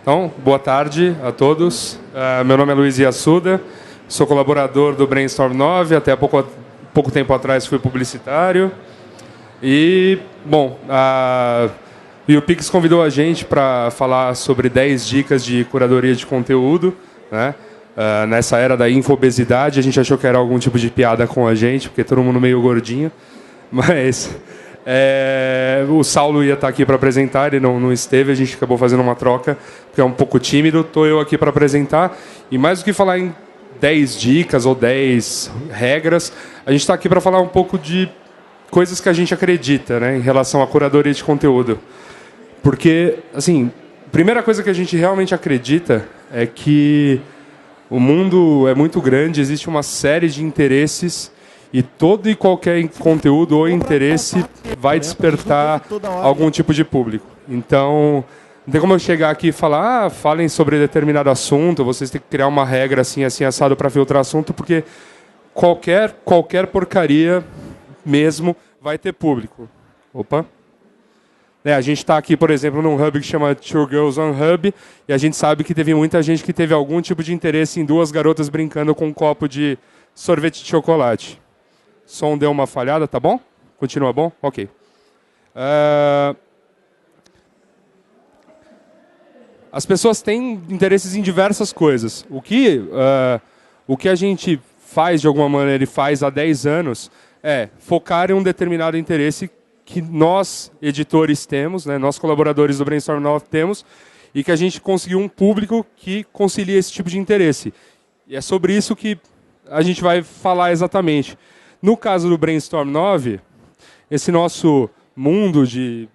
Então, boa tarde a todos. Meu nome é Luiz Iassuda, sou colaborador do Brainstorm 9, até pouco tempo atrás fui publicitário. E, bom, o UPix convidou a gente para falar sobre 10 dicas de curadoria de conteúdo, né? Nessa era da infobesidade, a gente achou que era algum tipo de piada com a gente, porque todo mundo meio gordinho, mas... o Saulo ia estar aqui para apresentar, ele não esteve, a gente acabou fazendo uma troca, porque é um pouco tímido, estou eu aqui para apresentar. E mais do que falar em 10 dicas ou 10 regras, a gente está aqui para falar um pouco de coisas que a gente acredita, né, em relação à curadoria de conteúdo. Porque, assim, a primeira coisa que a gente realmente acredita é que o mundo é muito grande, existe uma série de interesses e todo e qualquer conteúdo ou interesse vai despertar algum tipo de público. Então, não tem como eu chegar aqui e falar, falem sobre determinado assunto, vocês têm que criar uma regra assim, assim, assado para filtrar assunto, porque qualquer porcaria mesmo vai ter público. Opa! A gente está aqui, por exemplo, num hub que chama Two Girls on Hub, e a gente sabe que teve muita gente que teve algum tipo de interesse em duas garotas brincando com um copo de sorvete de chocolate. O som deu uma falhada, tá bom? Continua bom? Ok. As pessoas têm interesses em diversas coisas. O que a gente faz, de alguma maneira, e faz há 10 anos, é focar em um determinado interesse que nós, editores, temos, né, nós, colaboradores do Brainstorm 9, temos, e que a gente conseguiu um público que concilia esse tipo de interesse. E é sobre isso que a gente vai falar exatamente. No caso do Brainstorm 9, esse nosso mundo de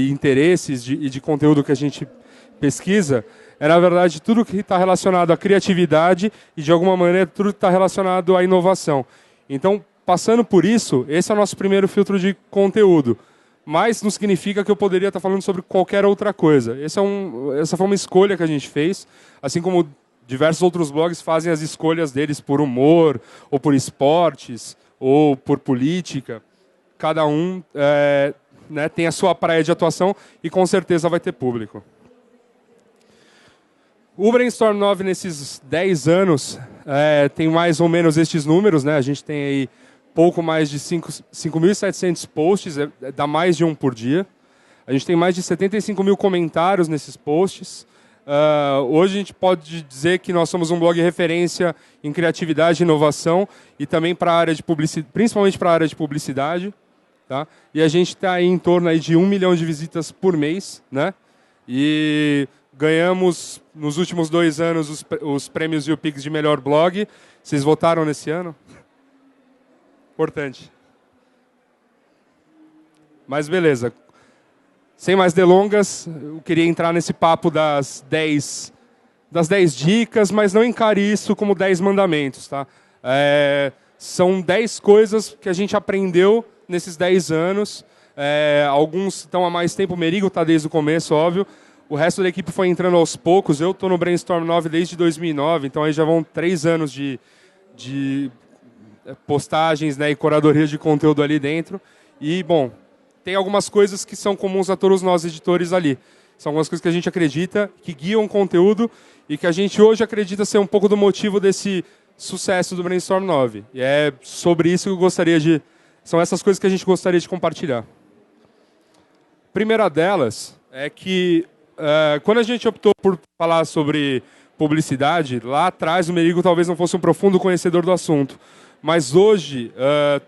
interesses e de conteúdo que a gente pesquisa é, na verdade, tudo que está relacionado à criatividade e, de alguma maneira, tudo que está relacionado à inovação. Então, passando por isso, esse é o nosso primeiro filtro de conteúdo. Mas não significa que eu poderia estar falando sobre qualquer outra coisa. Essa foi uma escolha que a gente fez, assim como diversos outros blogs fazem as escolhas deles por humor, ou por esportes, ou por política. Cada um né, tem a sua praia de atuação e com certeza vai ter público. O Brainstorm 9, nesses 10 anos, tem mais ou menos estes números, né? A gente tem aí pouco mais de 5.700 posts, dá mais de um por dia. A gente tem mais de 75 mil comentários nesses posts. Hoje a gente pode dizer que nós somos um blog referência em criatividade e inovação e também para a área de publicidade, principalmente para a área de publicidade, tá? E a gente está em torno aí de 1 milhão de visitas por mês, né? E ganhamos nos últimos 2 anos os prêmios UPix de melhor blog. Vocês votaram nesse ano? Importante. Mas beleza. Sem mais delongas, eu queria entrar nesse papo das 10 dicas, mas não encare isso como 10 mandamentos. Tá? São 10 coisas que a gente aprendeu nesses 10 anos. Alguns estão há mais tempo, o Merigo está desde o começo, óbvio. O resto da equipe foi entrando aos poucos. Eu estou no Brainstorm 9 desde 2009, então aí já vão 3 anos de postagens, né, e curadoria de conteúdo ali dentro. E, bom, tem algumas coisas que são comuns a todos nós editores ali. São algumas coisas que a gente acredita, que guiam o conteúdo e que a gente hoje acredita ser um pouco do motivo desse sucesso do Brainstorm 9. E é sobre isso que eu gostaria de... São essas coisas que a gente gostaria de compartilhar. A primeira delas é que, quando a gente optou por falar sobre publicidade, lá atrás o Merigo talvez não fosse um profundo conhecedor do assunto. Mas hoje,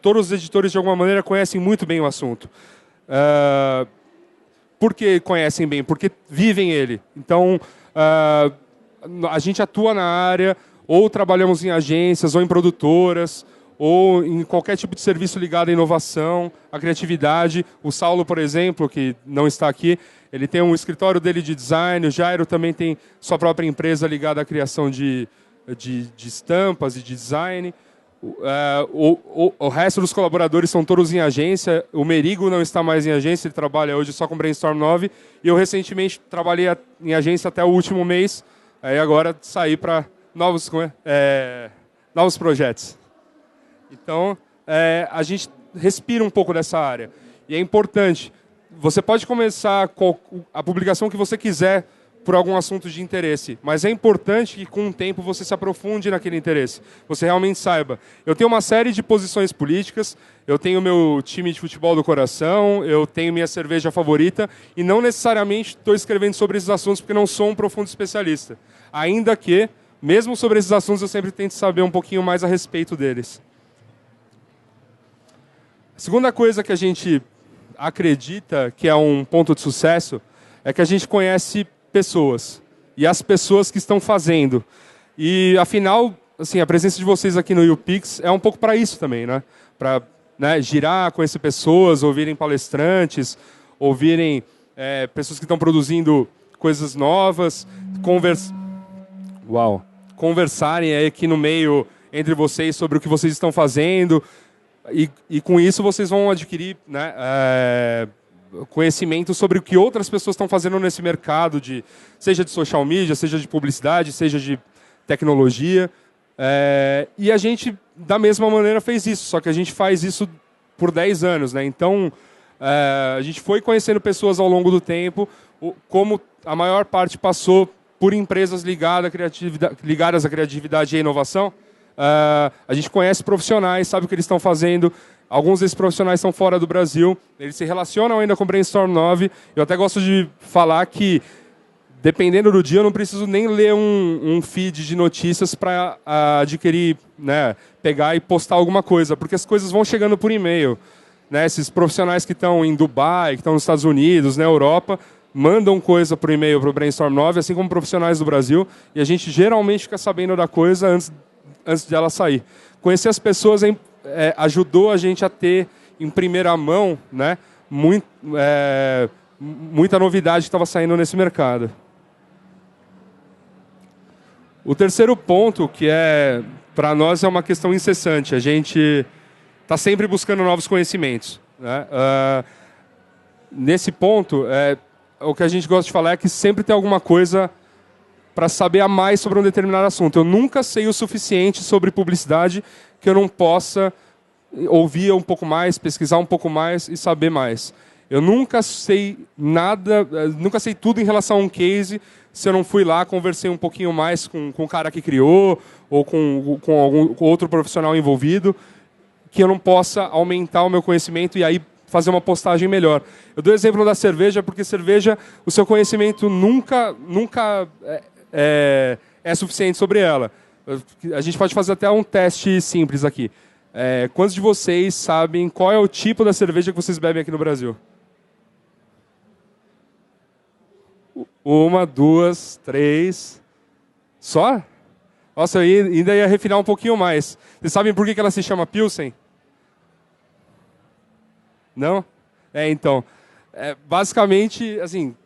todos os editores, de alguma maneira, conhecem muito bem o assunto. Por que conhecem bem? Porque vivem ele. Então, a gente atua na área, ou trabalhamos em agências, ou em produtoras, ou em qualquer tipo de serviço ligado à inovação, à criatividade. O Saulo, por exemplo, que não está aqui, ele tem um escritório dele de design. O Jairo também tem sua própria empresa ligada à criação de estampas e de design. O resto dos colaboradores são todos em agência. O Merigo não está mais em agência, ele trabalha hoje só com Brainstorm 9. E eu recentemente trabalhei em agência até o último mês. Aí agora saí para novos projetos. Então, a gente respira um pouco dessa área. E é importante. Você pode começar a publicação que você quiser por algum assunto de interesse, mas é importante que com o tempo você se aprofunde naquele interesse, você realmente saiba. Eu tenho uma série de posições políticas, eu tenho meu time de futebol do coração, eu tenho minha cerveja favorita e não necessariamente estou escrevendo sobre esses assuntos porque não sou um profundo especialista. Ainda que, mesmo sobre esses assuntos, eu sempre tento saber um pouquinho mais a respeito deles. A segunda coisa que a gente acredita que é um ponto de sucesso é que a gente conhece pessoas e as pessoas que estão fazendo. E, afinal, assim, a presença de vocês aqui no YouPix é um pouco para isso também, né? Para girar, conhecer pessoas, ouvirem palestrantes, ouvirem pessoas que estão produzindo coisas novas, conversarem aí aqui no meio entre vocês sobre o que vocês estão fazendo. E com isso vocês vão adquirir, né, conhecimento sobre o que outras pessoas estão fazendo nesse mercado, seja de social media, seja de publicidade, seja de tecnologia. E a gente, da mesma maneira, fez isso, só que a gente faz isso por 10 anos. Né? Então, a gente foi conhecendo pessoas ao longo do tempo, como a maior parte passou por empresas ligadas à criatividade e à inovação. A gente conhece profissionais, sabe o que eles estão fazendo. Alguns desses profissionais estão fora do Brasil, eles se relacionam ainda com o Brainstorm 9. Eu até gosto de falar que, dependendo do dia, eu não preciso nem ler um feed de notícias para adquirir, né, pegar e postar alguma coisa, porque as coisas vão chegando por e-mail. Né? Esses profissionais que estão em Dubai, que estão nos Estados Unidos, na Europa, mandam coisa por e-mail para o Brainstorm 9, assim como profissionais do Brasil, e a gente geralmente fica sabendo da coisa antes de ela sair. Conhecer as pessoas ajudou a gente a ter em primeira mão, né, muita novidade que estava saindo nesse mercado. O terceiro ponto, que para nós é uma questão incessante, a gente está sempre buscando novos conhecimentos. Né? Nesse ponto, o que a gente gosta de falar é que sempre tem alguma coisa para saber a mais sobre um determinado assunto. Eu nunca sei o suficiente sobre publicidade que eu não possa ouvir um pouco mais, pesquisar um pouco mais e saber mais. Eu nunca sei nada, nunca sei tudo em relação a um case se eu não fui lá, conversei um pouquinho mais com o cara que criou ou com outro profissional envolvido, que eu não possa aumentar o meu conhecimento e aí fazer uma postagem melhor. Eu dou o exemplo da cerveja, porque cerveja, o seu conhecimento nunca é suficiente sobre ela. A gente pode fazer até um teste simples aqui. Quantos de vocês sabem qual é o tipo da cerveja que vocês bebem aqui no Brasil? 1, 2, 3. Só? Nossa, eu ainda ia refinar um pouquinho mais. Vocês sabem por que ela se chama Pilsen? Não? Então. Basicamente, assim,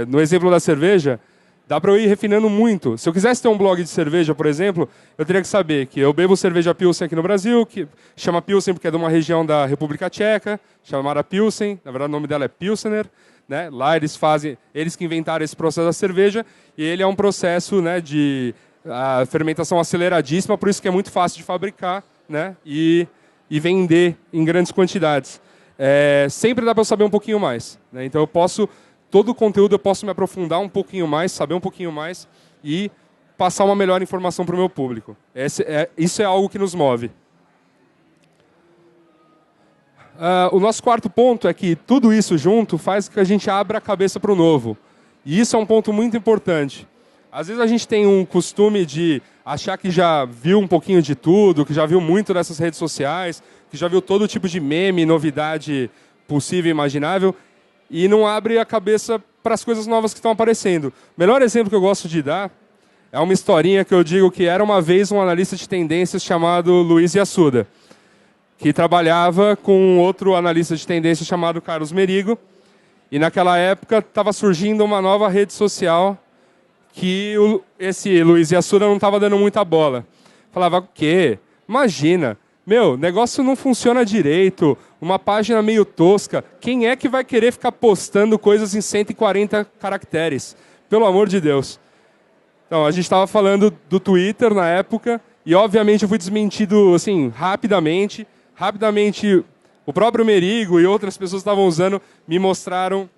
no exemplo da cerveja, dá para eu ir refinando muito. Se eu quisesse ter um blog de cerveja, por exemplo, eu teria que saber que eu bebo cerveja Pilsen aqui no Brasil, que chama Pilsen porque é de uma região da República Tcheca, chamada Pilsen, na verdade o nome dela é Pilsener. Né? Lá eles que inventaram esse processo da cerveja, e ele é um processo, né, de fermentação aceleradíssima, por isso que é muito fácil de fabricar, né, e vender em grandes quantidades. Sempre dá para eu saber um pouquinho mais. Né? Então todo o conteúdo eu posso me aprofundar um pouquinho mais, saber um pouquinho mais e passar uma melhor informação para o meu público. Isso é algo que nos move. O nosso quarto ponto é que tudo isso junto faz com que a gente abra a cabeça para o novo. E isso é um ponto muito importante. Às vezes a gente tem um costume de achar que já viu um pouquinho de tudo, que já viu muito dessas redes sociais, que já viu todo tipo de meme, novidade possível e imaginável, e não abre a cabeça para as coisas novas que estão aparecendo. O melhor exemplo que eu gosto de dar é uma historinha que eu digo que era uma vez um analista de tendências chamado Luiz Yassuda, que trabalhava com outro analista de tendência chamado Carlos Merigo, e naquela época estava surgindo uma nova rede social que esse Luiz Yassuda não estava dando muita bola. Falava, o quê? Imagina, o negócio não funciona direito, uma página meio tosca, quem é que vai querer ficar postando coisas em 140 caracteres? Pelo amor de Deus. Então, a gente estava falando do Twitter na época, e obviamente eu fui desmentido assim, rapidamente, o próprio Merigo e outras pessoas que estavam usando me mostraram,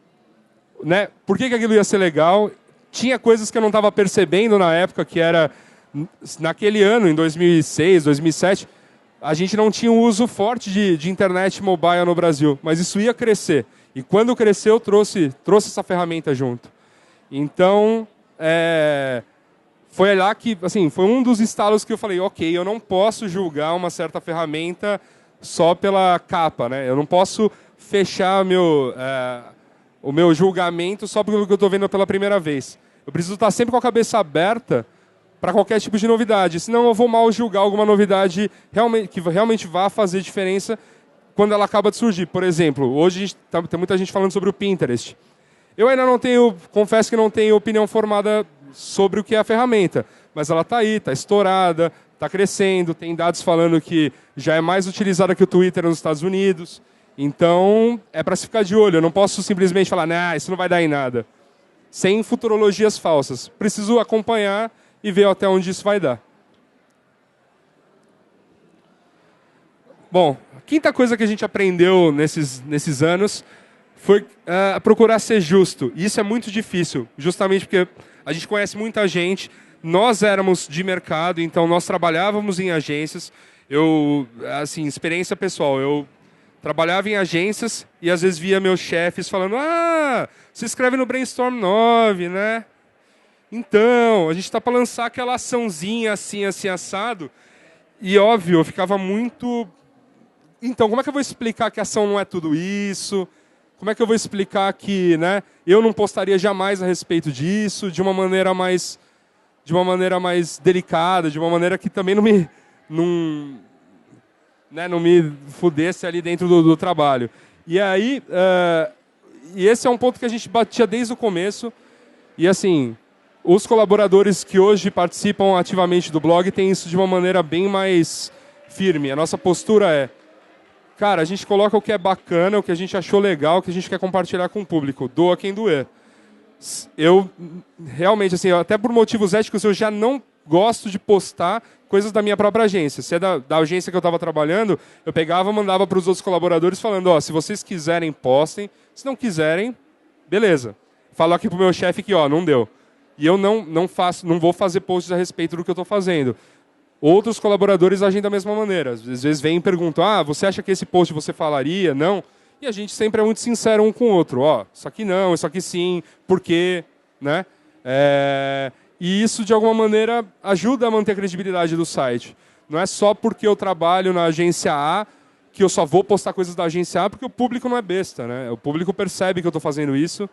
né, por que aquilo ia ser legal, tinha coisas que eu não estava percebendo na época, que era, naquele ano, em 2006, 2007, a gente não tinha um uso forte de internet mobile no Brasil, mas isso ia crescer. E quando cresceu, trouxe essa ferramenta junto. Então, foi lá que, assim, foi um dos estalos que eu falei, ok, eu não posso julgar uma certa ferramenta só pela capa, né? Eu não posso fechar o meu julgamento só pelo que eu estou vendo pela primeira vez. Eu preciso estar sempre com a cabeça aberta para qualquer tipo de novidade, senão eu vou mal julgar alguma novidade que realmente vá fazer diferença quando ela acaba de surgir. Por exemplo, hoje tem muita gente falando sobre o Pinterest. Eu ainda não tenho, confesso que não tenho opinião formada sobre o que é a ferramenta, mas ela está aí, está estourada, está crescendo, tem dados falando que já é mais utilizada que o Twitter nos Estados Unidos. Então, é para se ficar de olho. Eu não posso simplesmente falar, nah, isso não vai dar em nada. Sem futurologias falsas. Preciso acompanhar e ver até onde isso vai dar. Bom, a quinta coisa que a gente aprendeu nesses anos foi procurar ser justo. E isso é muito difícil, justamente porque a gente conhece muita gente, nós éramos de mercado, então nós trabalhávamos em agências. Assim, experiência pessoal, eu trabalhava em agências e às vezes via meus chefes falando, você escreve no Brainstorm 9, né? Então, a gente está para lançar aquela açãozinha assim, assim, assado. E óbvio, eu ficava muito... Então, como é que eu vou explicar que a ação não é tudo isso? Como é que eu vou explicar que, né, eu não postaria jamais a respeito disso, de uma maneira mais delicada, de uma maneira que também não me fudesse ali dentro do trabalho. E aí, e esse é um ponto que a gente batia desde o começo. E assim, os colaboradores que hoje participam ativamente do blog têm isso de uma maneira bem mais firme. A nossa postura é, cara, a gente coloca o que é bacana, o que a gente achou legal, o que a gente quer compartilhar com o público. Doa quem doer. Eu, realmente, assim, até por motivos éticos, eu já não gosto de postar coisas da minha própria agência. Se é da agência que eu estava trabalhando, eu pegava e mandava para os outros colaboradores falando, se vocês quiserem, postem. Se não quiserem, beleza. Falo aqui para o meu chefe que, não deu. E eu não vou fazer posts a respeito do que eu estou fazendo. Outros colaboradores agem da mesma maneira. Às vezes vêm e perguntam, você acha que esse post você falaria? Não. E a gente sempre é muito sincero um com o outro. Isso aqui não, isso aqui sim, por quê? Né? E isso, de alguma maneira, ajuda a manter a credibilidade do site. Não é só porque eu trabalho na agência A que eu só vou postar coisas da agência A, porque o público não é besta, né? O público percebe que eu estou fazendo isso.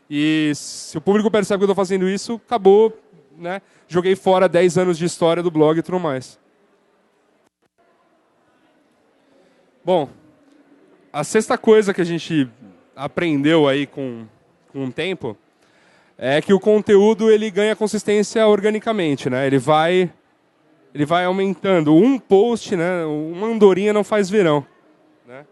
E se o público percebe que eu estou fazendo isso, acabou, né? Joguei fora 10 anos de história do blog e tudo mais. Bom, a sexta coisa que a gente aprendeu aí com o tempo é que o conteúdo ele ganha consistência organicamente, né? Ele vai aumentando. Um post, né? Uma andorinha não faz verão, né?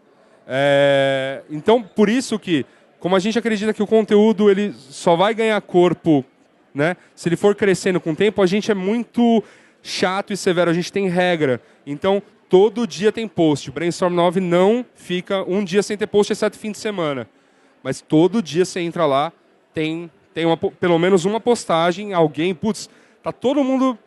Então, por isso que, como a gente acredita que o conteúdo ele só vai ganhar corpo, né, se ele for crescendo com o tempo, a gente é muito chato e severo, a gente tem regra. Então, todo dia tem post. O Brainstorm 9 não fica um dia sem ter post, exceto fim de semana. Mas todo dia você entra lá, tem pelo menos uma postagem, alguém, tá todo mundo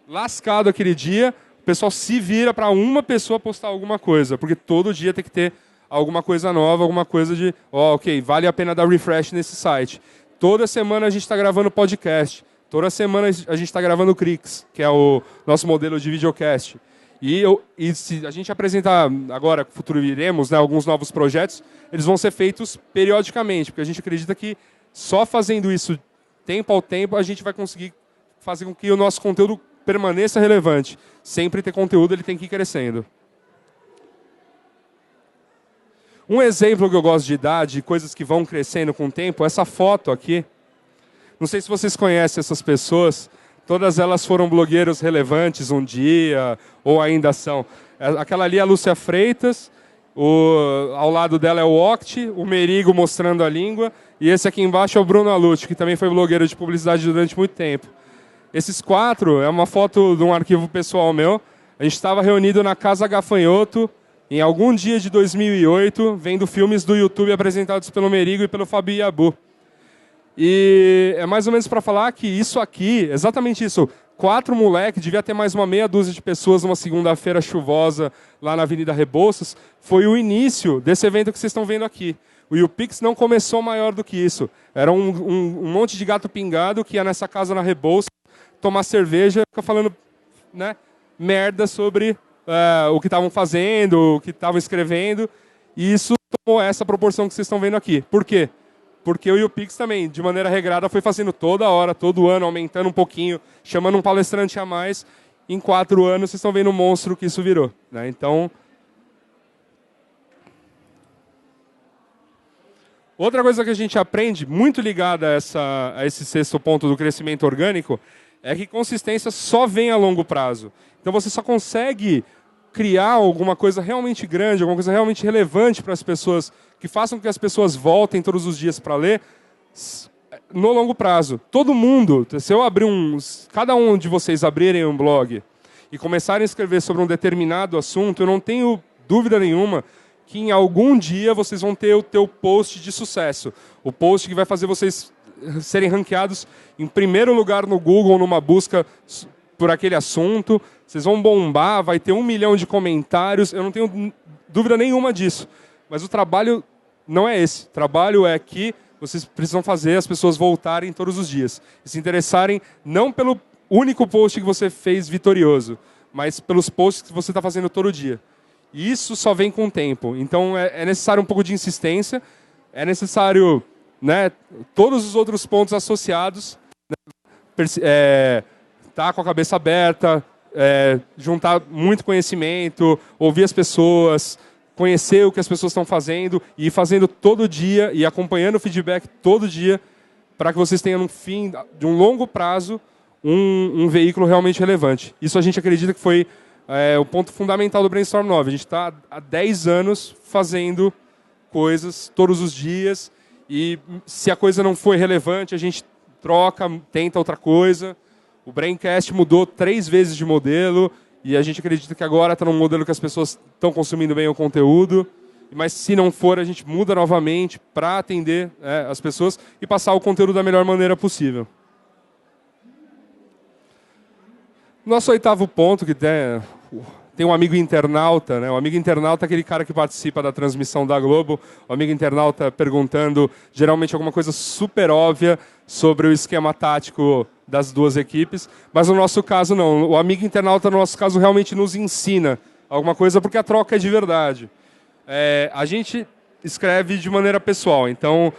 lascado aquele dia, o pessoal se vira para uma pessoa postar alguma coisa, porque todo dia tem que ter alguma coisa nova, alguma coisa de, ok, vale a pena dar refresh nesse site. Toda semana a gente está gravando podcast, toda semana a gente está gravando o Crix, que é o nosso modelo de videocast. E se a gente apresentar agora, futuro iremos, né, alguns novos projetos, eles vão ser feitos periodicamente, porque a gente acredita que só fazendo isso tempo ao tempo, a gente vai conseguir fazer com que o nosso conteúdo permaneça relevante. Sempre ter conteúdo, ele tem que ir crescendo. Um exemplo que eu gosto de dar de coisas que vão crescendo com o tempo, essa foto aqui. Não sei se vocês conhecem essas pessoas. Todas elas foram blogueiros relevantes um dia, ou ainda são. Aquela ali é a Lúcia Freitas, ao lado dela é o Oct, o Merigo mostrando a língua, e esse aqui embaixo é o Bruno Alucci, que também foi blogueiro de publicidade durante muito tempo. Esses 4 é uma foto de um arquivo pessoal meu. A gente estava reunido na Casa Gafanhoto, em algum dia de 2008, vendo filmes do YouTube apresentados pelo Merigo e pelo Fabio Yabu. E é mais ou menos para falar que isso aqui, exatamente isso, 4 moleques, devia ter mais uma meia dúzia de pessoas numa segunda-feira chuvosa lá na Avenida Rebouças, foi o início desse evento que vocês estão vendo aqui. O YouPix não começou maior do que isso. Era um monte de gato pingado que ia nessa casa na Rebouças tomar cerveja e ficar falando, né, merda sobre o que estavam fazendo, o que estavam escrevendo. E isso tomou essa proporção que vocês estão vendo aqui. Por quê? Porque o YouPix também, de maneira regrada, foi fazendo toda hora, todo ano, aumentando um pouquinho, chamando um palestrante a mais. Em 4 anos, vocês estão vendo o monstro que isso virou, né? Então, outra coisa que a gente aprende, muito ligada a esse 6º ponto do crescimento orgânico, é que consistência só vem a longo prazo. Então, você só consegue criar alguma coisa realmente grande, alguma coisa realmente relevante para as pessoas, que façam com que as pessoas voltem todos os dias para ler, no longo prazo. Todo mundo, se eu abrir cada um de vocês abrirem um blog e começarem a escrever sobre um determinado assunto, eu não tenho dúvida nenhuma que em algum dia vocês vão ter o teu post de sucesso. O post que vai fazer vocês serem ranqueados em primeiro lugar no Google, numa busca por aquele assunto. Vocês vão bombar, vai ter 1 milhão de comentários. Eu não tenho dúvida nenhuma disso. Mas o trabalho não é esse. O trabalho é que vocês precisam fazer as pessoas voltarem todos os dias. E se interessarem não pelo único post que você fez vitorioso, mas pelos posts que você está fazendo todo dia. E isso só vem com o tempo. Então é necessário um pouco de insistência, é necessário, né, todos os outros pontos associados, né, tá com a cabeça aberta, juntar muito conhecimento, ouvir as pessoas, conhecer o que as pessoas estão fazendo e ir fazendo todo dia e acompanhando o feedback todo dia para que vocês tenham, no fim de um longo prazo, um veículo realmente relevante. Isso a gente acredita que foi o ponto fundamental do Brainstorm 9. A gente está há 10 anos fazendo coisas todos os dias e se a coisa não foi relevante, a gente troca, tenta outra coisa. O Braincast mudou 3 vezes de modelo e a gente acredita que agora está num modelo que as pessoas estão consumindo bem o conteúdo. Mas se não for, a gente muda novamente para atender as pessoas e passar o conteúdo da melhor maneira possível. Nosso 8º ponto, que tem um amigo internauta, né? O amigo internauta é aquele cara que participa da transmissão da Globo. O amigo internauta perguntando, geralmente, alguma coisa super óbvia sobre o esquema tático das 2 equipes. Mas no nosso caso, não. O amigo internauta, no nosso caso, realmente nos ensina alguma coisa, porque a troca é de verdade. A gente escreve de maneira pessoal. Então,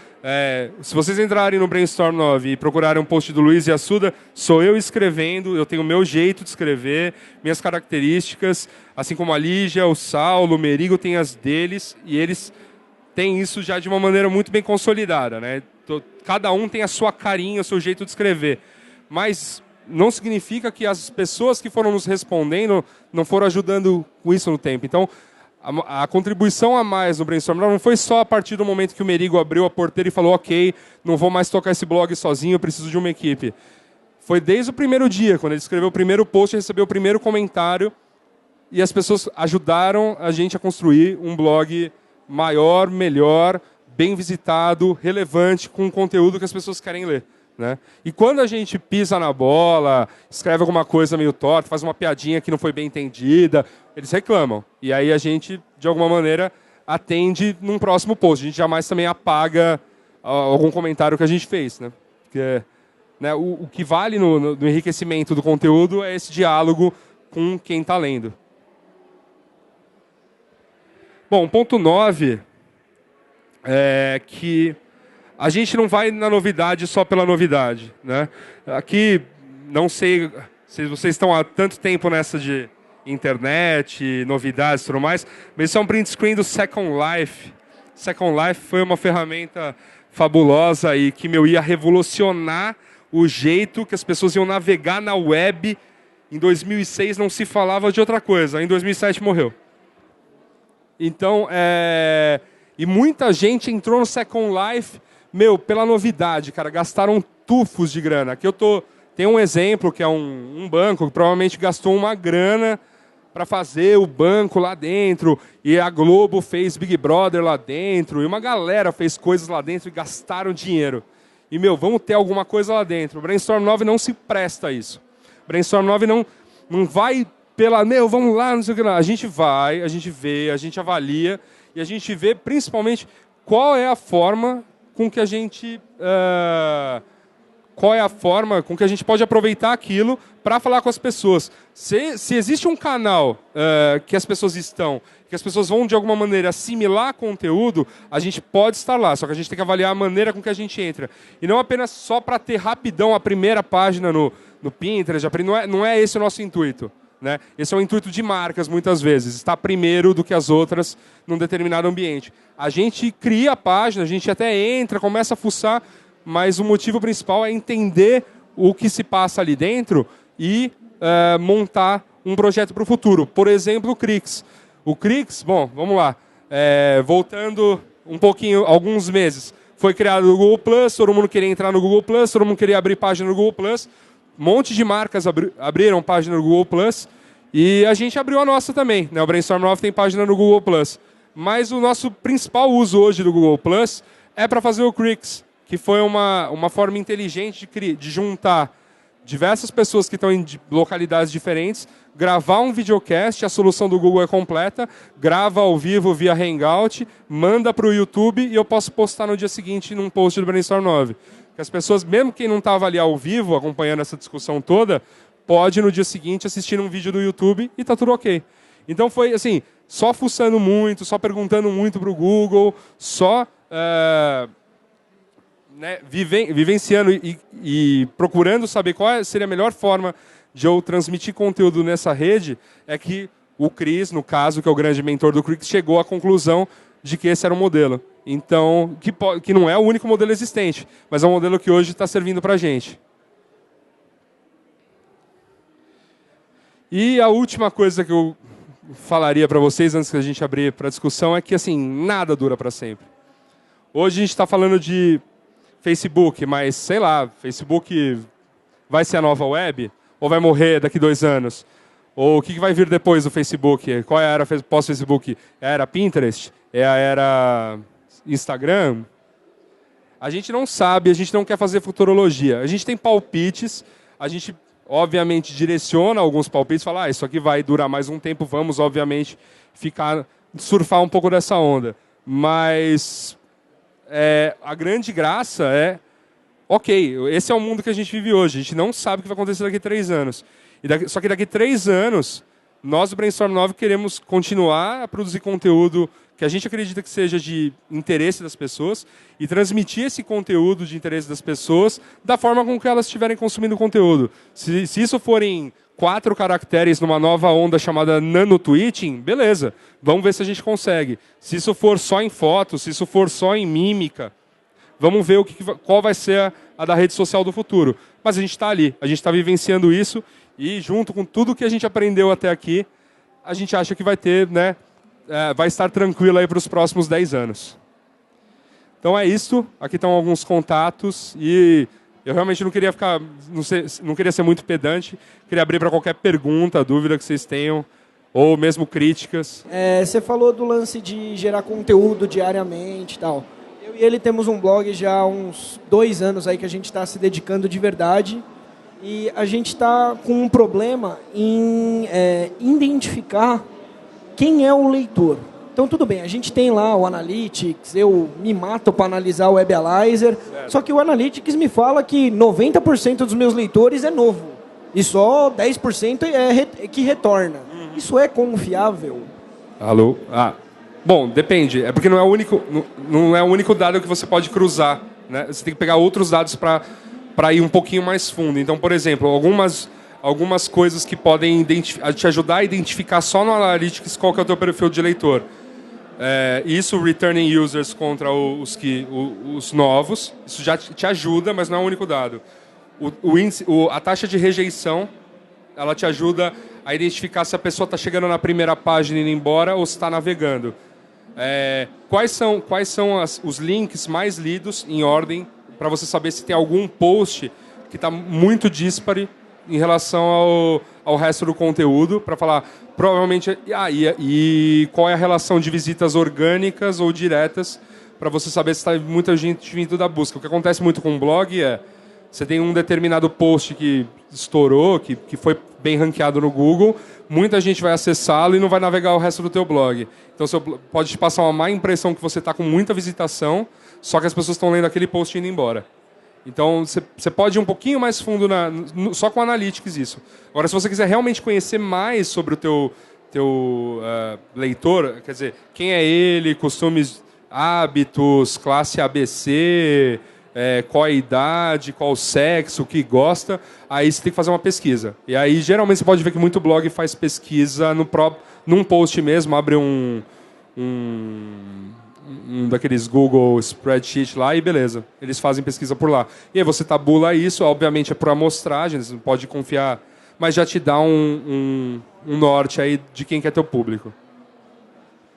se vocês entrarem no Brainstorm 9 e procurarem um post do Luiz Yassuda, sou eu escrevendo, eu tenho o meu jeito de escrever, minhas características, assim como a Lígia, o Saulo, o Merigo têm as deles, e eles têm isso já de uma maneira muito bem consolidada, né? Cada um tem a sua carinha, o seu jeito de escrever. Mas não significa que as pessoas que foram nos respondendo não foram ajudando com isso no tempo. Então, a contribuição a mais no Brainstorm não foi só a partir do momento que o Merigo abriu a porteira e falou, ok, não vou mais tocar esse blog sozinho, eu preciso de uma equipe. Foi desde o primeiro dia, quando ele escreveu o primeiro post, recebeu o primeiro comentário, e as pessoas ajudaram a gente a construir um blog maior, melhor, bem visitado, relevante, com conteúdo que as pessoas querem ler, né? E quando a gente pisa na bola, escreve alguma coisa meio torta, faz uma piadinha que não foi bem entendida, eles reclamam. E aí a gente, de alguma maneira, atende num próximo post. A gente jamais também apaga algum comentário que a gente fez, né? Porque, né, o que vale no enriquecimento do conteúdo é esse diálogo com quem está lendo. Bom, ponto 9 é que a gente não vai na novidade só pela novidade, né? Aqui, não sei se vocês estão há tanto tempo nessa de internet, novidades e tudo mais, mas isso é um print screen do Second Life. Second Life foi uma ferramenta fabulosa e que ia revolucionar o jeito que as pessoas iam navegar na web. Em 2006 não se falava de outra coisa, em 2007 morreu. Então, e muita gente entrou no Second Life, pela novidade, cara, gastaram tufos de grana. Aqui tem um exemplo que é um banco que provavelmente gastou uma grana para fazer o banco lá dentro, e a Globo fez Big Brother lá dentro, e uma galera fez coisas lá dentro e gastaram dinheiro. e, vamos ter alguma coisa lá dentro. O Brainstorm 9 não se presta a isso. O Brainstorm 9 não vai pela, vamos lá, não sei o que lá. A gente vai, a gente vê, a gente avalia, e a gente vê principalmente qual é a forma com que a gente... qual é a forma com que a gente pode aproveitar aquilo para falar com as pessoas. Se existe um canal que as pessoas que as pessoas vão, de alguma maneira, assimilar conteúdo, a gente pode estar lá, só que a gente tem que avaliar a maneira com que a gente entra. E não apenas só para ter rapidão a primeira página no Pinterest, não é esse o nosso intuito. Né? Esse é o intuito de marcas, muitas vezes, estar primeiro do que as outras num determinado ambiente. A gente cria a página, a gente até entra, começa a fuçar, mas o motivo principal é entender o que se passa ali dentro e montar um projeto para o futuro. Por exemplo, o Crix. O Crix, bom, vamos lá. Voltando um pouquinho, alguns meses, foi criado o Google+, todo mundo queria entrar no Google+, todo mundo queria abrir página no Google+, um monte de marcas abriram página no Google+, e a gente abriu a nossa também. Né? O Brainstorm 9 tem página no Google+. Mas o nosso principal uso hoje do Google+, é para fazer o Crix, que foi uma forma inteligente de juntar diversas pessoas que estão em localidades diferentes, gravar um videocast, a solução do Google é completa, grava ao vivo via Hangout, manda para o YouTube e eu posso postar no dia seguinte num post do Brainstorm 9. Que as pessoas, mesmo quem não estava ali ao vivo, acompanhando essa discussão toda, pode no dia seguinte assistir um vídeo do YouTube e está tudo ok. Então foi assim, só fuçando muito, só perguntando muito para o Google, só... vivenciando e procurando saber qual seria a melhor forma de eu transmitir conteúdo nessa rede, é que o Cris, no caso, que é o grande mentor do Crix, chegou à conclusão de que esse era o modelo. Então, que não é o único modelo existente, mas é um modelo que hoje está servindo para a gente. E a última coisa que eu falaria para vocês, antes que a gente abrir para discussão, é que assim, nada dura para sempre. Hoje a gente está falando de Facebook, mas, sei lá, Facebook vai ser a nova web? Ou vai morrer daqui 2 anos? Ou o que vai vir depois do Facebook? Qual é a era pós-Facebook? É a era Pinterest? É a era Instagram? A gente não sabe, a gente não quer fazer futurologia. A gente tem palpites, a gente, obviamente, direciona alguns palpites, fala, isso aqui vai durar mais um tempo, vamos, obviamente, surfar um pouco dessa onda. Mas... a grande graça é, ok, esse é o mundo que a gente vive hoje, a gente não sabe o que vai acontecer daqui a 3 anos. Só que daqui a 3 anos, nós do Brainstorm 9 queremos continuar a produzir conteúdo que a gente acredita que seja de interesse das pessoas e transmitir esse conteúdo de interesse das pessoas da forma com que elas estiverem consumindo o conteúdo. Se isso forem 4 caracteres numa nova onda chamada nanotweeting, beleza, vamos ver se a gente consegue. Se isso for só em fotos, se isso for só em mímica, vamos ver qual vai ser a da rede social do futuro. Mas a gente está ali, a gente está vivenciando isso e junto com tudo que a gente aprendeu até aqui, a gente acha que vai ter, né, vai estar tranquilo aí para os próximos 10 anos. Então é isso, aqui estão alguns contatos e... eu realmente não queria não queria ser muito pedante, queria abrir para qualquer pergunta, dúvida que vocês tenham, ou mesmo críticas. Você falou do lance de gerar conteúdo diariamente e tal. Eu e ele temos um blog já há uns 2 anos aí que a gente está se dedicando de verdade e a gente está com um problema em identificar quem é o leitor. Então, tudo bem, a gente tem lá o Analytics, eu me mato para analisar o Webalizer, só que o Analytics me fala que 90% dos meus leitores é novo e só 10% que retorna. Isso é confiável? Alô? Bom, depende. É porque não é o único dado que você pode cruzar. Né? Você tem que pegar outros dados para ir um pouquinho mais fundo. Então, por exemplo, algumas coisas que podem te ajudar a identificar só no Analytics qual que é o teu perfil de leitor. Isso, returning users contra os novos, isso já te ajuda, mas não é o único dado. A taxa de rejeição, ela te ajuda a identificar se a pessoa está chegando na primeira página e indo embora ou se está navegando. Quais são os links mais lidos em ordem para você saber se tem algum post que está muito díspare em relação ao resto do conteúdo, para falar, provavelmente, e qual é a relação de visitas orgânicas ou diretas para você saber se está muita gente vindo da busca. O que acontece muito com o blog é, você tem um determinado post que estourou, que foi bem ranqueado no Google, muita gente vai acessá-lo e não vai navegar o resto do teu blog. Então, pode te passar uma má impressão que você está com muita visitação, só que as pessoas estão lendo aquele post e indo embora. Então, você pode ir um pouquinho mais fundo, só com Analytics isso. Agora, se você quiser realmente conhecer mais sobre o teu leitor, quer dizer, quem é ele, costumes, hábitos, classe ABC, qual a idade, qual o sexo, o que gosta, aí você tem que fazer uma pesquisa. E aí, geralmente, você pode ver que muito blog faz pesquisa num post mesmo, abre um daqueles Google Spreadsheet lá e beleza, eles fazem pesquisa por lá. E aí você tabula isso, obviamente é por amostragem, você não pode confiar, mas já te dá um norte aí de quem que é teu público.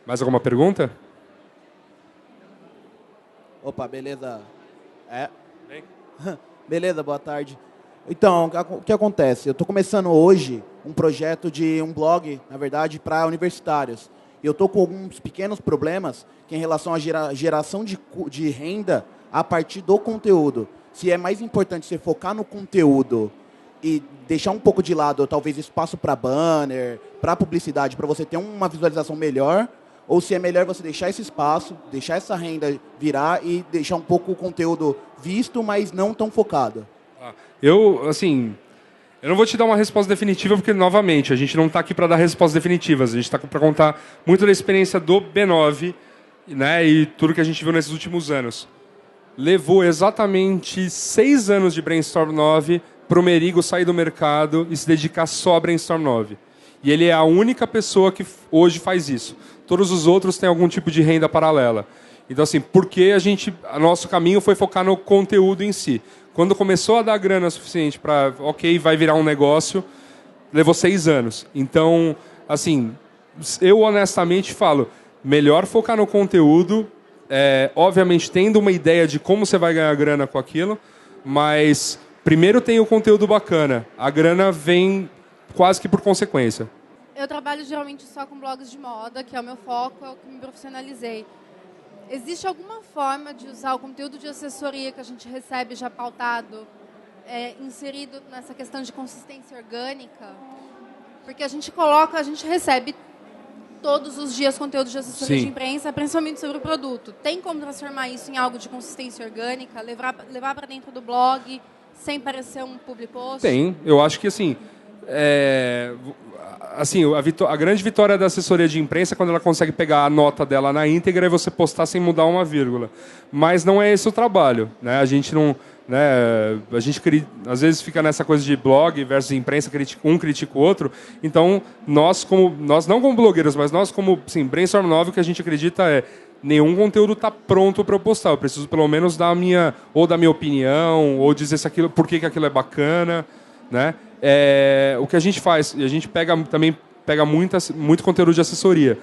Mais alguma pergunta? Opa, beleza. Beleza, boa tarde. Então, o que acontece? Eu estou começando hoje um projeto de um blog, na verdade, para universitários. E eu estou com alguns pequenos problemas que em relação à geração de renda a partir do conteúdo. Se é mais importante você focar no conteúdo e deixar um pouco de lado, talvez, espaço para banner, para publicidade, para você ter uma visualização melhor, ou se é melhor você deixar esse espaço, deixar essa renda virar e deixar um pouco o conteúdo visto, mas não tão focado. Eu não vou te dar uma resposta definitiva, porque, novamente, a gente não está aqui para dar respostas definitivas. A gente está para contar muito da experiência do B9, né, e tudo que a gente viu nesses últimos anos. Levou exatamente 6 anos de Brainstorm 9 para o Merigo sair do mercado e se dedicar só a Brainstorm 9. E ele é a única pessoa que hoje faz isso. Todos os outros têm algum tipo de renda paralela. Então, assim, porque nosso caminho foi focar no conteúdo em si. Quando começou a dar grana suficiente para, ok, vai virar um negócio, levou 6 anos. Então, assim, eu honestamente falo, melhor focar no conteúdo, obviamente tendo uma ideia de como você vai ganhar grana com aquilo, mas primeiro tem o conteúdo bacana, a grana vem quase que por consequência. Eu trabalho geralmente só com blogs de moda, que é o meu foco, é o que me profissionalizei. Existe alguma forma de usar o conteúdo de assessoria que a gente recebe já pautado, inserido nessa questão de consistência orgânica? Porque a gente recebe todos os dias conteúdo de assessoria de imprensa, principalmente sobre o produto. Tem como transformar isso em algo de consistência orgânica, levar para dentro do blog, sem parecer um public post? Tem, eu acho que assim a grande vitória da assessoria de imprensa é quando ela consegue pegar a nota dela na íntegra e você postar sem mudar uma vírgula. Mas não é esse o trabalho, né? A gente não, né? A gente às vezes fica nessa coisa de blog versus imprensa, um critica o outro. Então nós não como blogueiros, mas nós como Brainstorm 9, o que a gente acredita é nenhum conteúdo está pronto para eu postar. Eu preciso pelo menos dar minha opinião ou dizer por que aquilo é bacana, né? O que a gente faz, a gente também pega muito conteúdo de assessoria.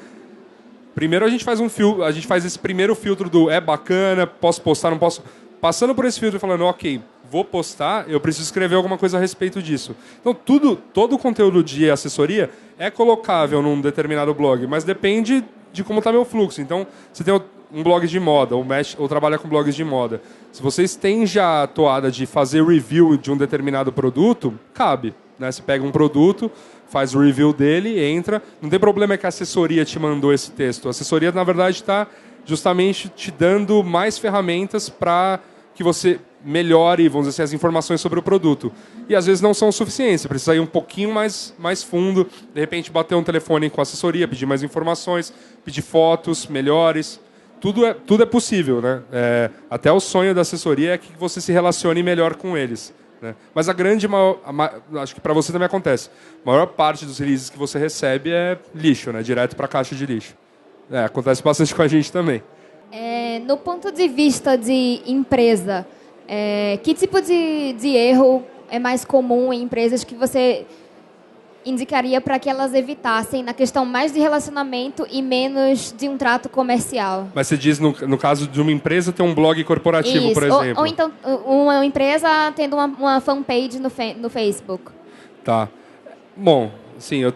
Primeiro a gente faz esse primeiro filtro do bacana, posso postar, não posso. Passando por esse filtro e falando, ok, vou postar, eu preciso escrever alguma coisa a respeito disso. Então todo o conteúdo de assessoria é colocável num determinado blog, mas depende de como está meu fluxo. Então, você tem um blog de moda, ou trabalha com blogs de moda. Se vocês têm já a toada de fazer review de um determinado produto, cabe, né? Você pega um produto, faz o review dele, entra. Não tem problema que a assessoria te mandou esse texto. A assessoria, na verdade, está justamente te dando mais ferramentas para que você melhore, vamos dizer assim, as informações sobre o produto. E às vezes não são o suficiente, você precisa ir um pouquinho mais fundo, de repente bater um telefone com a assessoria, pedir mais informações, pedir fotos melhores. Tudo é possível, né? Até o sonho da assessoria é que você se relacione melhor com eles, né? Mas acho que para você também acontece. A maior parte dos releases que você recebe é lixo, né? Direto para a caixa de lixo. Acontece bastante com a gente também. No ponto de vista de empresa, que tipo de erro é mais comum em empresas que você indicaria para que elas evitassem na questão mais de relacionamento e menos de um trato comercial? Mas você diz, no caso de uma empresa, ter um blog corporativo, por exemplo. Ou então uma empresa tendo uma fanpage no Facebook. Tá. Bom, sim, eu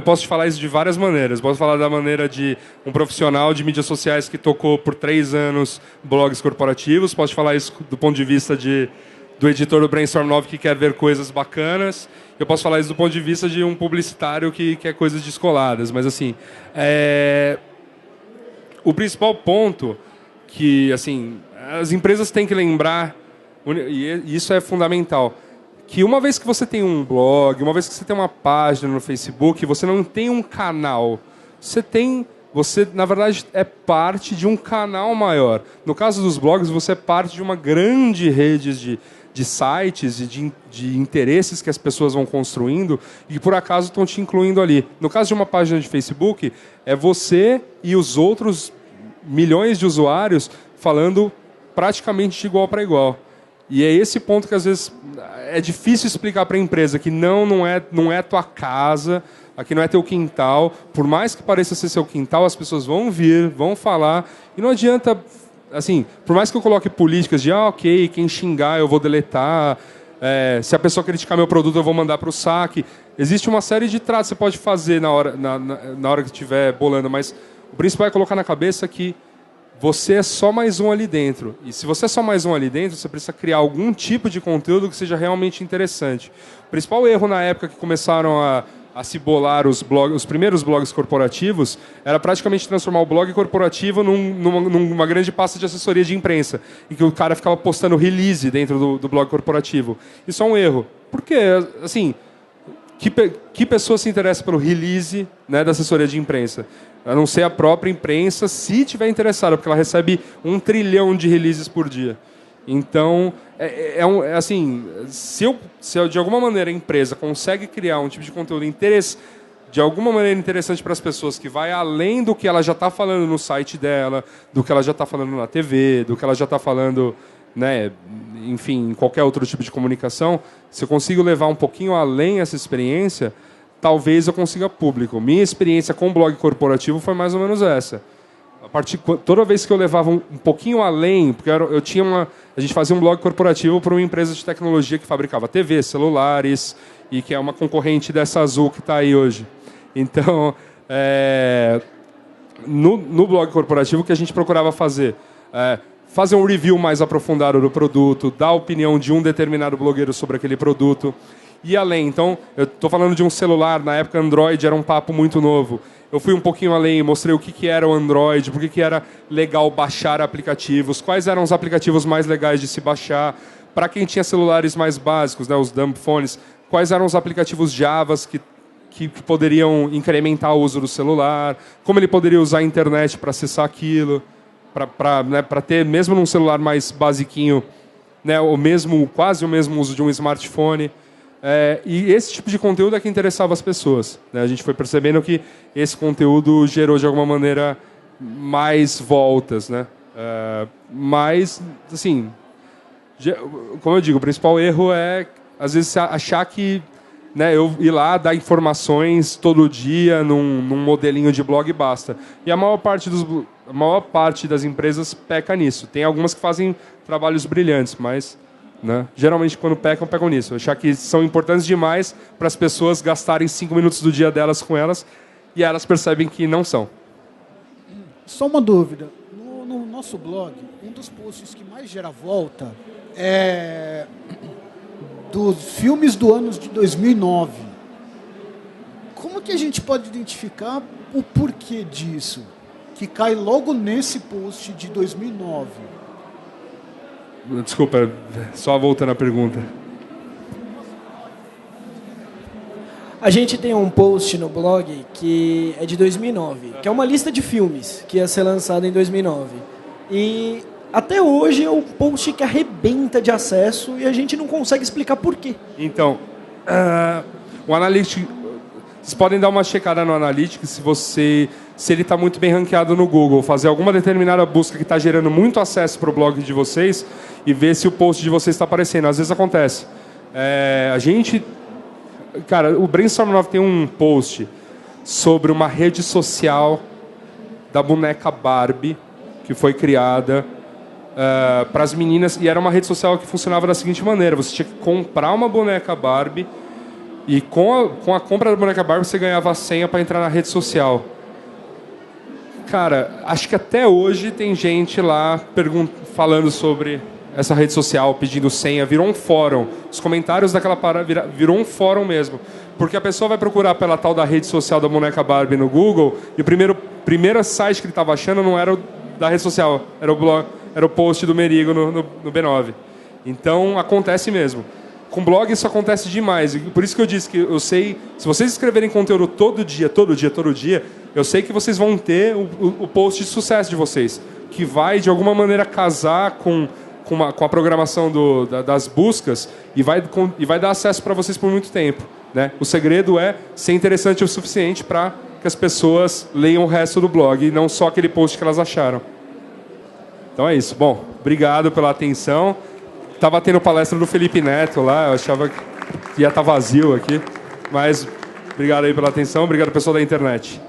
posso te falar isso de várias maneiras. Posso falar da maneira de um profissional de mídias sociais que tocou por 3 anos blogs corporativos. Posso te falar isso do ponto de vista do editor do Brainstorm 9 que quer ver coisas bacanas. Eu posso falar isso do ponto de vista de um publicitário que quer coisas descoladas. Mas, assim, o principal ponto que, assim, as empresas têm que lembrar, e isso é fundamental, que uma vez que você tem um blog, uma vez que você tem uma página no Facebook, você não tem um canal. Você, na verdade, é parte de um canal maior. No caso dos blogs, você é parte de uma grande rede de sites e de interesses que as pessoas vão construindo e que, por acaso, estão te incluindo ali. No caso de uma página de Facebook, é você e os outros milhões de usuários falando praticamente de igual para igual. E é esse ponto que, às vezes, é difícil explicar para a empresa que não é tua casa, aqui não é teu quintal. Por mais que pareça ser seu quintal, as pessoas vão vir, vão falar. E não adianta... Assim, por mais que eu coloque políticas de, ok, quem xingar eu vou deletar, se a pessoa criticar meu produto eu vou mandar para o saque. Existe uma série de tratos que você pode fazer na hora que estiver bolando, mas o principal é colocar na cabeça que você é só mais um ali dentro. E se você é só mais um ali dentro, você precisa criar algum tipo de conteúdo que seja realmente interessante. O principal erro na época que começaram a se bolar os primeiros blogs corporativos era praticamente transformar o blog corporativo numa grande pasta de assessoria de imprensa, em que o cara ficava postando release dentro do blog corporativo. Isso é um erro. Por quê? Assim, que pessoa se interessa pelo release, né, da assessoria de imprensa? A não ser a própria imprensa, se tiver interessada, porque ela recebe 1 trilhão de releases por dia. Então, assim, se de alguma maneira a empresa consegue criar um tipo de conteúdo de alguma maneira interessante para as pessoas, que vai além do que ela já está falando no site dela, do que ela já está falando na TV, do que ela já está falando, né, enfim, em qualquer outro tipo de comunicação, se eu consigo levar um pouquinho além essa experiência, talvez eu consiga público. Minha experiência com o blog corporativo foi mais ou menos essa. Toda vez que eu levava um pouquinho além, porque a gente fazia um blog corporativo para uma empresa de tecnologia que fabricava TV, celulares, e que é uma concorrente dessa Azul que está aí hoje. Então, no blog corporativo, o que a gente procurava fazer um review mais aprofundado do produto, dar a opinião de um determinado blogueiro sobre aquele produto, e além. Então, eu estou falando de um celular, na época Android era um papo muito novo. Eu fui um pouquinho além, mostrei o que era o Android, por que era legal baixar aplicativos, quais eram os aplicativos mais legais de se baixar, para quem tinha celulares mais básicos, né, os dumb phones, quais eram os aplicativos Javas que poderiam incrementar o uso do celular, como ele poderia usar a internet para acessar aquilo, para ter, mesmo num celular mais basiquinho, né, quase o mesmo uso de um smartphone. E esse tipo de conteúdo é que interessava as pessoas, né? A gente foi percebendo que esse conteúdo gerou, de alguma maneira, mais voltas, né? Mas, assim, como eu digo, o principal erro é, às vezes, achar que, né, eu ir lá dar informações todo dia num modelinho de blog e basta. E a maior parte das empresas peca nisso. Tem algumas que fazem trabalhos brilhantes, mas... né? Geralmente, quando pecam nisso. Achar que são importantes demais para as pessoas gastarem 5 minutos do dia delas com elas e elas percebem que não são. Só uma dúvida. No nosso blog, um dos posts que mais gera volta é dos filmes do ano de 2009. Como que a gente pode identificar o porquê disso? Que cai logo nesse post de 2009. Desculpa, só voltando à pergunta. A gente tem um post no blog que é de 2009, que é uma lista de filmes que ia ser lançado em 2009. E até hoje é um post que arrebenta de acesso e a gente não consegue explicar por quê. Então, o Analytics, vocês podem dar uma checada no Analytics se ele está muito bem ranqueado no Google, fazer alguma determinada busca que está gerando muito acesso para o blog de vocês e ver se o post de vocês está aparecendo. Às vezes acontece. Cara, o Brainstorm 9 tem um post sobre uma rede social da boneca Barbie que foi criada para as meninas, e era uma rede social que funcionava da seguinte maneira: você tinha que comprar uma boneca Barbie E com a compra da boneca Barbie, você ganhava a senha para entrar na rede social. Cara, acho que até hoje tem gente lá falando sobre essa rede social, pedindo senha. Virou um fórum. Os comentários daquela parada virou um fórum mesmo. Porque a pessoa vai procurar pela tal da rede social da boneca Barbie no Google e o primeiro site que ele estava achando não era o da rede social, era o blog, era o post do Merigo no B9. Então, acontece mesmo. Com blog isso acontece demais. E por isso que eu disse que eu sei, se vocês escreverem conteúdo todo dia, eu sei que vocês vão ter o post de sucesso de vocês, que vai, de alguma maneira, casar com a programação das buscas e vai dar acesso para vocês por muito tempo. Né? O segredo é ser interessante o suficiente para que as pessoas leiam o resto do blog e não só aquele post que elas acharam. Então é isso. Bom, obrigado pela atenção. Estava tendo palestra do Felipe Neto lá, eu achava que ia estar vazio aqui. Mas obrigado aí pela atenção, obrigado pessoal da internet.